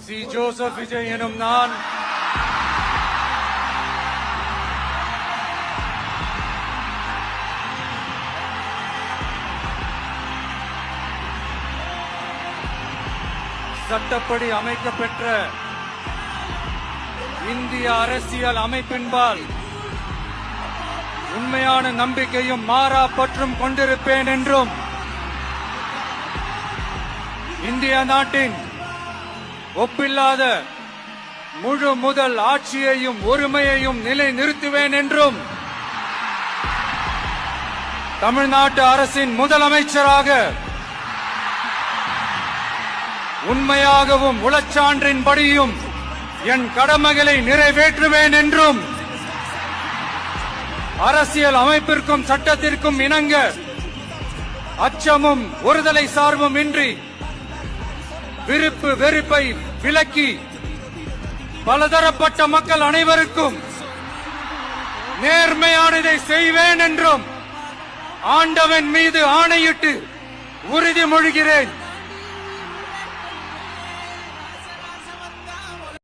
C. Joseph Vijay எனும் நான் சட்டப்படி அமைக்கப்பெற்ற இந்திய அரசியல் அமைப்பின்பால் உண்மையான நம்பிக்கையும் மாறா பற்றும் கொண்டிருப்பேன் என்றும் இந்திய நாட்டின் ஒப்பில்லாத முழு முதல் ஆட்சியையும் ஒருமையையும் நிலைநிறுத்துவேன் என்றும் தமிழ்நாட்டு அரசின் முதலமைச்சராக உண்மையாகவும் உளச்சான்றின்படியும் என் கடமைகளை நிறைவேற்றுவேன் என்றும் அரசியல் அமைப்பிற்கும் சட்டத்திற்கும் இணங்க அச்சமும் ஒருதலை சார்பும் இன்றி விருப்பு வெறுப்பை விலக்கி பலதரப்பட்ட மக்கள் அனைவருக்கும் நேர்மையானதை செய்வேன் என்றும் ஆண்டவன் மீது ஆணையிட்டு உறுதிமொழிகிறேன்.